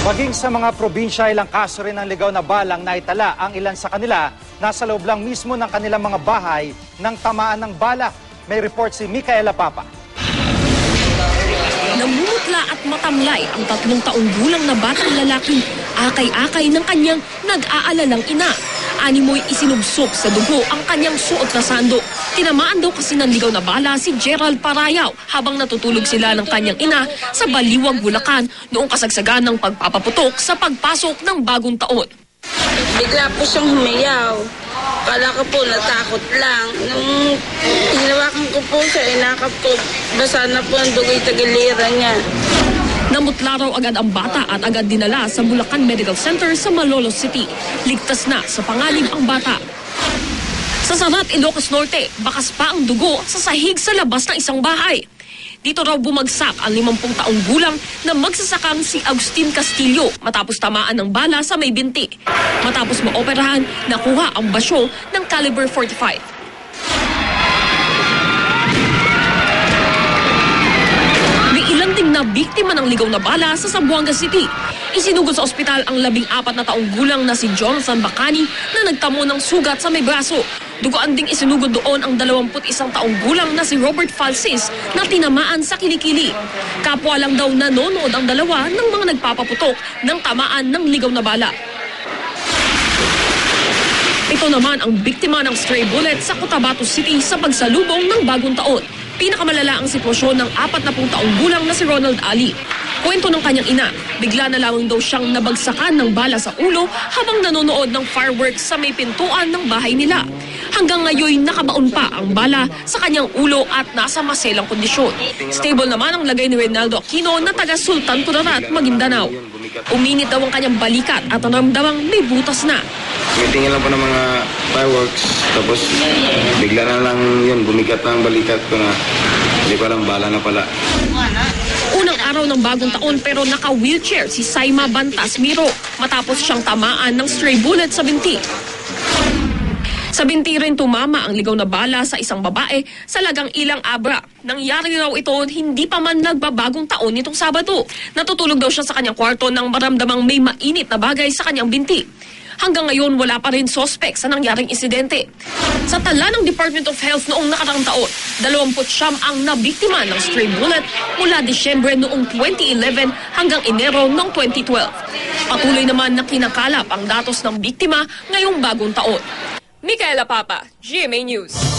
Maging sa mga probinsya, ilang kaso rin ng ligaw na balang naitala. Ang ilan sa kanila, nasa loob lang mismo ng kanilang mga bahay ng tamaan ng bala. May report si Micaela Papa. Namumutla at matamlay ang 3 taong gulang na batang lalaki, akay-akay ng kanyang nag-aalalang ina. Animoy isinubsob sa dugo ang kanyang suot na sando. Tinamaan daw kasi ng ligaw na bala si Gerald Parayaw habang natutulog sila ng kanyang ina sa Baliwag, Bulacan noong kasagsagan ng pagpapaputok sa pagpasok ng bagong taon. Bigla po siyang humiyaw. Kala ko po natakot lang. Nung hinawakan ko po siya, inakap ko, basa na po ang dugo'y tagiliran niya. Namutla raw agad ang bata at agad dinala sa Bulacan Medical Center sa Malolos City. Ligtas na sa panganib ang bata. Sa Sarat, Ilocos Norte, bakas pa ang dugo sa sahig sa labas ng isang bahay. Dito raw bumagsak ang 50 taong gulang na magsasakang si Agustin Castillo matapos tamaan ng bala sa may binti. Matapos maoperahan, nakuha ang basyo ng caliber 45. Na biktima ng ligaw na bala sa Zamboanga City. Isinugod sa ospital ang 14 na taong gulang na si Jonathan Bacani na nagtamo ng sugat sa may braso. Duguan ding isinugod doon ang 21 taong gulang na si Robert Falsis na tinamaan sa kilikili. Kapwa lang daw nanonood ang dalawa ng mga nagpapaputok ng tamaan ng ligaw na bala. Ito naman ang biktima ng stray bullet sa Cotabato City sa pagsalubong ng bagong taon. Pinakamalala ang sitwasyon ng 40 taong gulang na si Ronald Ali. Kwento ng kanyang ina, bigla na lamang daw siyang nabagsakan ng bala sa ulo habang nanonood ng fireworks sa may pintuan ng bahay nila. Hanggang ngayon nakabaon pa ang bala sa kanyang ulo at nasa maselang kondisyon. Stable naman ang lagay ni Reynaldo Aquino na taga Sultan Kudarat, Maguindanao. Uminit daw ang kanyang balikat at naramdamang may butas na. Tingin lang po ng mga fireworks, tapos bigla na lang yun, bumigat na ang balikat ko na hindi ko alam, bala na pala. Unang araw ng bagong taon pero naka-wheelchair si Saima Bantas Miro matapos siyang tamaan ng stray bullet sa binti. Sa binti rin tumama ang ligaw na bala sa isang babae sa Lagang Ilang Abra. Nangyari raw ito hindi pa man nagbabagong taon nitong Sabado. Natutulog daw siya sa kanyang kwarto nang maramdamang may mainit na bagay sa kanyang binti. Hanggang ngayon, wala pa rin sospek sa nangyaring insidente. Sa tala ng Department of Health noong nakarang taon, 29 ang nabiktima ng stray bullet mula Disyembre noong 2011 hanggang Enero noong 2012. Patuloy naman na kinakalap ang datos ng biktima ngayong bagong taon. Micaela Papa, GMA News.